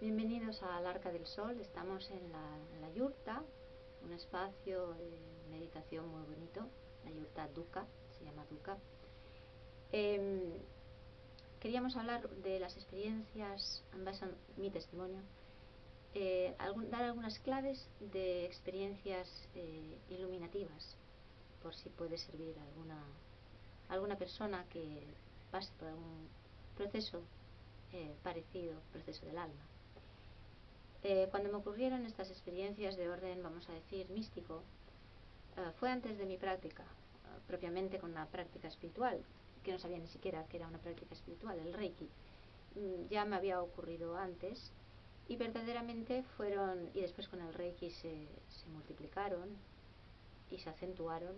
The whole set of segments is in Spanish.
Bienvenidos al Arca del Sol. Estamos en la yurta, un espacio de meditación muy bonito, la yurta Dukkha, se llama Dukkha. Queríamos hablar de las experiencias, en base a mi testimonio, dar algunas claves de experiencias iluminativas, por si puede servir a alguna persona que pase por algún proceso parecido, proceso del alma. Cuando me ocurrieron estas experiencias de orden, vamos a decir, místico, fue antes de mi práctica, propiamente con una práctica espiritual, que no sabía ni siquiera que era una práctica espiritual, el Reiki. Ya me había ocurrido antes y verdaderamente fueron, y después con el Reiki se multiplicaron y se acentuaron,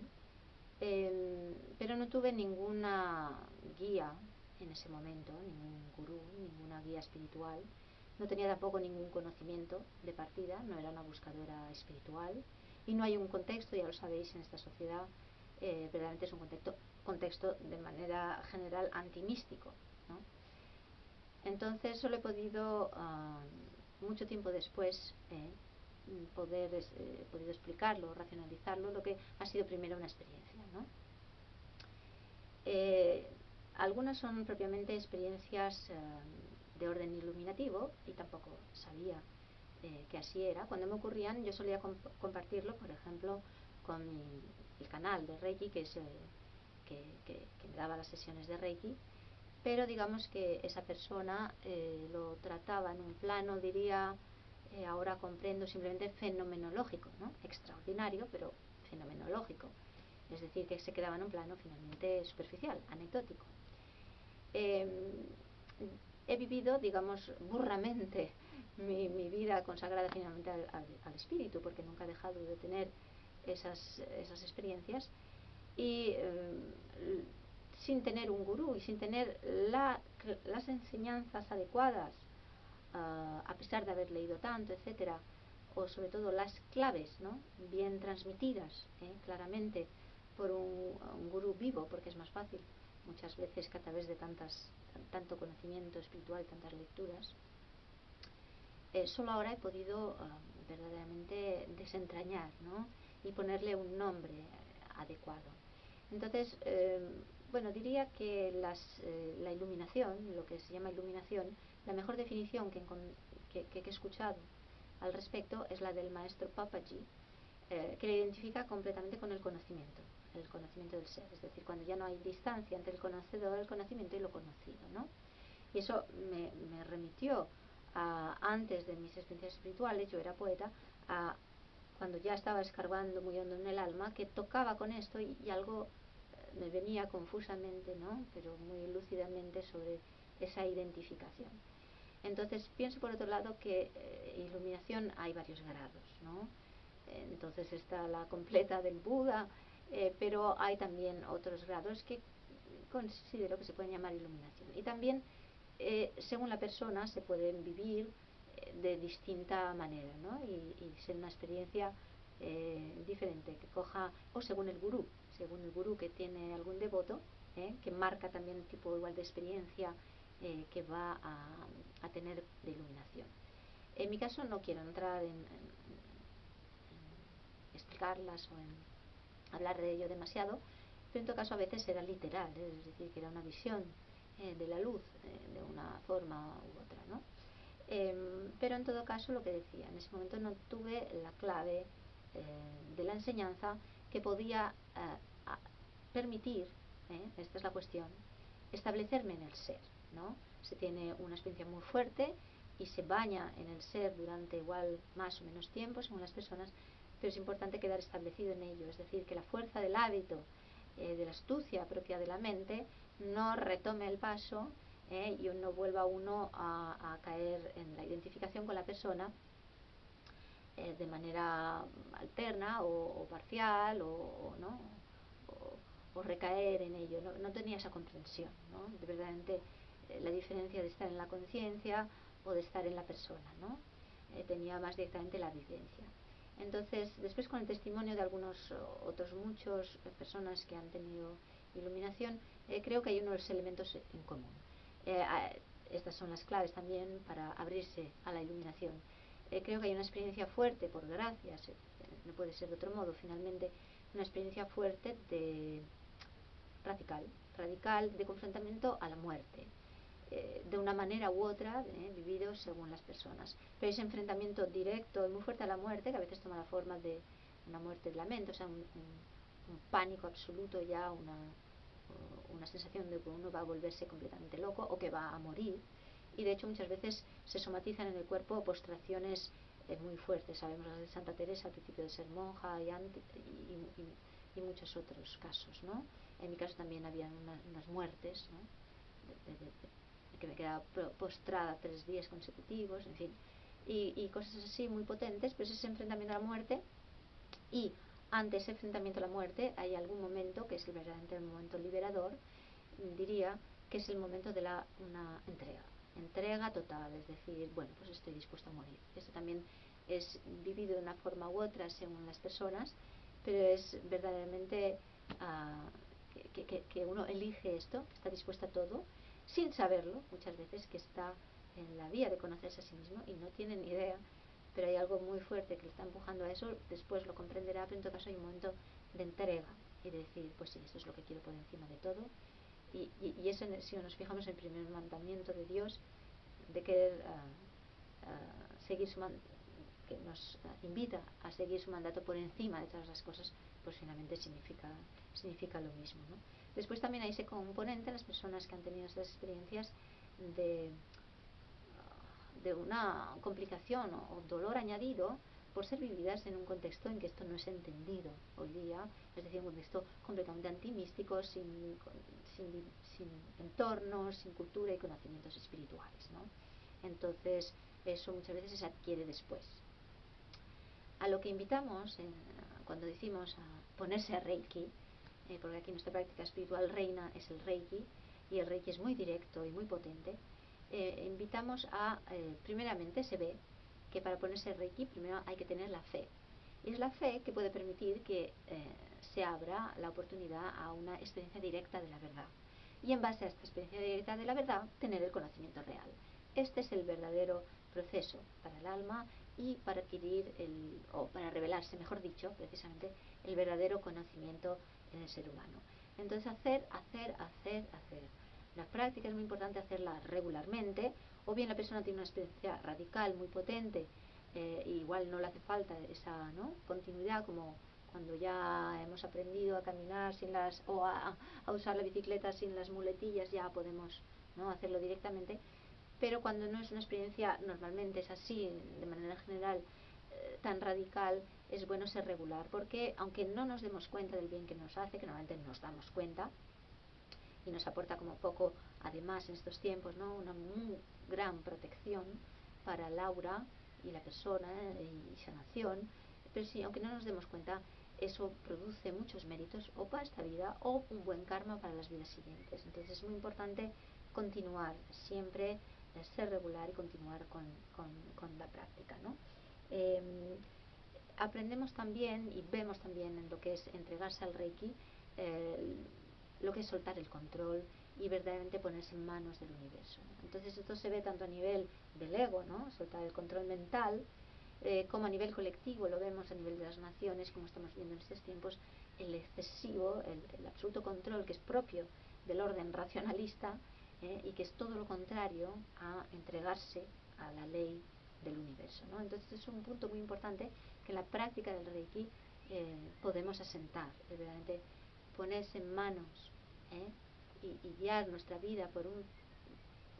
pero no tuve ninguna guía en ese momento, ningún gurú, ninguna guía espiritual. No tenía tampoco ningún conocimiento de partida, no era una buscadora espiritual y no hay un contexto, ya lo sabéis, en esta sociedad, verdaderamente es un contexto de manera general antimístico, ¿no? Entonces solo he podido, mucho tiempo después, podido explicarlo, racionalizarlo, lo que ha sido primero una experiencia, ¿no? Algunas son propiamente experiencias de orden iluminativo y tampoco sabía que así era. Cuando me ocurrían yo solía compartirlo, por ejemplo, con el canal de Reiki que me daba las sesiones de Reiki, pero digamos que esa persona lo trataba en un plano, diría, ahora comprendo, simplemente fenomenológico, ¿no? Extraordinario, pero fenomenológico. Es decir, que se quedaba en un plano finalmente superficial, anecdótico. He vivido, digamos, burramente mi vida consagrada finalmente al espíritu, porque nunca he dejado de tener esas experiencias y sin tener un gurú y sin tener las enseñanzas adecuadas, a pesar de haber leído tanto, etcétera, o sobre todo las claves, ¿no? Bien transmitidas, claramente por un gurú vivo, porque es más fácil muchas veces que a través de tanto conocimiento espiritual, tantas lecturas. Solo ahora he podido verdaderamente desentrañar, ¿no? Y ponerle un nombre adecuado. Entonces, bueno, diría que la iluminación, lo que se llama iluminación, la mejor definición que he escuchado al respecto es la del maestro Papaji, que le identifica completamente con el conocimiento del ser, es decir, cuando ya no hay distancia entre el conocedor, el conocimiento y lo conocido, ¿no? Y eso me remitió antes de mis experiencias espirituales, yo era poeta, cuando ya estaba escarbando muy hondo en el alma, que tocaba con esto y algo me venía confusamente, ¿no? Pero muy lúcidamente sobre esa identificación. Entonces pienso por otro lado que iluminación hay varios grados, ¿no? Entonces está la completa del Buda, pero hay también otros grados que considero que se pueden llamar iluminación. Y también, según la persona, se pueden vivir de distinta manera, ¿no? Y ser una experiencia diferente, que coja, o según el gurú que tiene algún devoto, que marca también el tipo igual de experiencia que va a tener de iluminación. En mi caso no quiero entrar en explicarlas o en hablar de ello demasiado, pero en todo caso a veces era literal, es decir, que era una visión de la luz de una forma u otra, ¿no? Pero en todo caso, lo que decía, en ese momento no tuve la clave de la enseñanza que podía permitir, esta es la cuestión, establecerme en el ser, ¿no? Se tiene una experiencia muy fuerte y se baña en el ser durante igual más o menos tiempo según las personas, pero es importante quedar establecido en ello, es decir, que la fuerza del hábito, de la astucia propia de la mente, no retome el paso y no vuelva uno a caer en la identificación con la persona de manera alterna o parcial ¿no? o recaer en ello. No tenía esa comprensión, ¿no? De verdaderamente la diferencia de estar en la conciencia o de estar en la persona, ¿no? Tenía más directamente la vivencia. Entonces, después con el testimonio de algunos otros muchos personas que han tenido iluminación, creo que hay unos elementos en común. estas son las claves también para abrirse a la iluminación. Creo que hay una experiencia fuerte, por gracia, no puede ser de otro modo, finalmente, una experiencia fuerte radical de confrontamiento a la muerte, de una manera u otra, vivido según las personas. Pero ese enfrentamiento directo y muy fuerte a la muerte, que a veces toma la forma de una muerte de lamento, o sea, un pánico absoluto, ya una sensación de que uno va a volverse completamente loco o que va a morir. Y de hecho muchas veces se somatizan en el cuerpo postraciones muy fuertes. Sabemos de Santa Teresa al principio de ser monja y muchos otros casos, ¿no? En mi caso también había unas muertes, ¿no? De que me quedaba postrada 3 días consecutivos, en fin, y cosas así muy potentes. Pues ese enfrentamiento a la muerte, y ante ese enfrentamiento a la muerte hay algún momento que es verdaderamente el momento liberador, diría que es el momento de una entrega total, es decir, bueno, pues estoy dispuesto a morir. Esto también es vivido de una forma u otra según las personas, pero es verdaderamente que uno elige esto, que está dispuesto a todo, sin saberlo, muchas veces, que está en la vía de conocerse a sí mismo y no tiene ni idea, pero hay algo muy fuerte que le está empujando a eso. Después lo comprenderá, pero en todo caso hay un momento de entrega y de decir, pues sí, esto es lo que quiero por encima de todo. Y eso, si nos fijamos en el primer mandamiento de Dios, de querer seguir que nos invita a seguir su mandato por encima de todas las cosas, pues finalmente significa lo mismo, ¿no? Después también hay ese componente en las personas que han tenido estas experiencias de una complicación o dolor añadido por ser vividas en un contexto en que esto no es entendido hoy día, es decir, un contexto completamente antimístico, sin entornos, sin cultura y conocimientos espirituales, ¿no? Entonces, eso muchas veces se adquiere después. A lo que invitamos cuando decimos a ponerse a Reiki, porque aquí nuestra práctica espiritual reina es el Reiki, y el Reiki es muy directo y muy potente, invitamos primeramente se ve que para ponerse Reiki primero hay que tener la fe. Y es la fe que puede permitir que se abra la oportunidad a una experiencia directa de la verdad. Y en base a esta experiencia directa de la verdad, tener el conocimiento real. Este es el verdadero proceso para el alma y para adquirir, o para revelarse, mejor dicho, precisamente, el verdadero conocimiento en el ser humano. Entonces hacer. La práctica es muy importante hacerla regularmente, o bien la persona tiene una experiencia radical muy potente, igual no le hace falta esa, ¿no?, continuidad, como cuando ya hemos aprendido a caminar o a usar la bicicleta sin las muletillas, ya podemos, ¿no?, hacerlo directamente. Pero cuando no es una experiencia, normalmente es así, de manera general, tan radical, es bueno ser regular, porque aunque no nos demos cuenta del bien que nos hace, que normalmente nos damos cuenta, y nos aporta como poco, además en estos tiempos, ¿no?, una muy gran protección para el aura y la persona, y sanación. Pero sí, aunque no nos demos cuenta, eso produce muchos méritos o para esta vida o un buen karma para las vidas siguientes. Entonces es muy importante continuar siempre, ser regular y continuar con la práctica, ¿no? Aprendemos también y vemos también en lo que es entregarse al Reiki, lo que es soltar el control y verdaderamente ponerse en manos del universo. Entonces esto se ve tanto a nivel del ego, ¿no?, soltar el control mental, como a nivel colectivo, lo vemos a nivel de las naciones, como estamos viendo en estos tiempos, el excesivo, el absoluto control que es propio del orden racionalista, y que es todo lo contrario a entregarse a la ley del universo, ¿no? Entonces es un punto muy importante que en la práctica del Reiki podemos asentar, verdaderamente ponerse en manos, y guiar nuestra vida por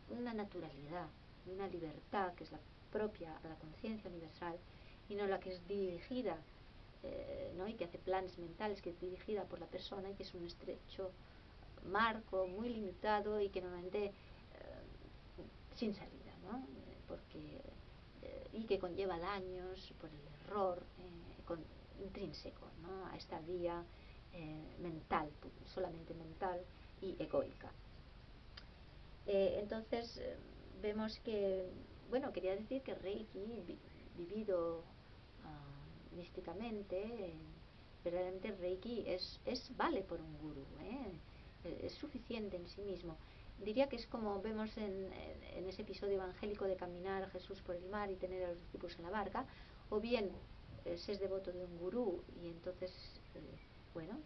una naturalidad, una libertad que es la propia a la conciencia universal y no la que es dirigida, ¿no?, y que hace planes mentales, que es dirigida por la persona y que es un estrecho marco muy limitado y que normalmente sin salida, ¿no? Y que conlleva daños por el error intrínseco, ¿no?, a esta vía mental, solamente mental y egoica. Entonces vemos que, bueno, quería decir que Reiki, vivido místicamente, verdaderamente Reiki vale por un gurú, es suficiente en sí mismo. diría que es como vemos en ese episodio evangélico de caminar Jesús por el mar y tener a los discípulos en la barca, o bien se es devoto de un gurú y entonces, bueno,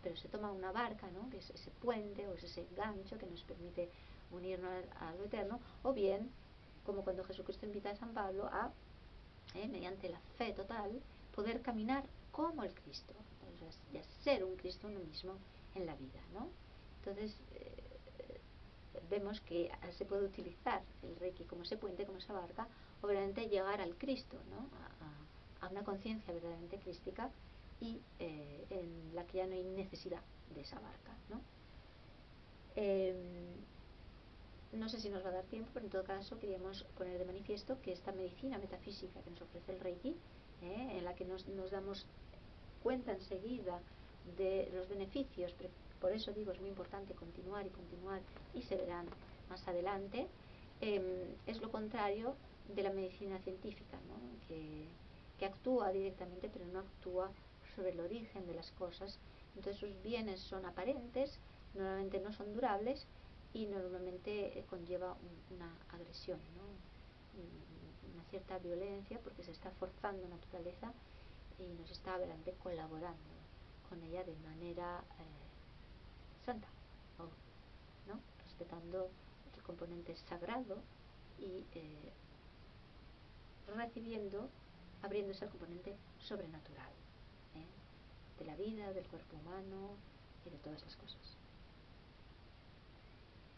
pero se toma una barca, ¿no? Que es ese puente o es ese gancho que nos permite unirnos a lo eterno, o bien, como cuando Jesucristo invita a San Pablo a, mediante la fe total, poder caminar como el Cristo, o sea, ya ser un Cristo uno mismo en la vida, ¿no? Entonces, vemos que se puede utilizar el Reiki como ese puente, como esa barca, obviamente llegar al Cristo, ¿no? A una conciencia verdaderamente crística y en la que ya no hay necesidad de esa barca, ¿no? No sé si nos va a dar tiempo, pero en todo caso queríamos poner de manifiesto que esta medicina metafísica que nos ofrece el Reiki, en la que nos damos cuenta enseguida de los beneficios, pero por eso digo es muy importante continuar y continuar y se verán más adelante, es lo contrario de la medicina científica, ¿no? que actúa directamente pero no actúa sobre el origen de las cosas. Entonces sus bienes son aparentes, normalmente no son durables y normalmente conlleva una agresión, ¿no? Una cierta violencia porque se está forzando naturaleza y nos está verdaderamente colaborando con ella de manera santa, ¿no? Respetando el componente sagrado y recibiendo, abriéndose al componente sobrenatural, de la vida, del cuerpo humano y de todas las cosas.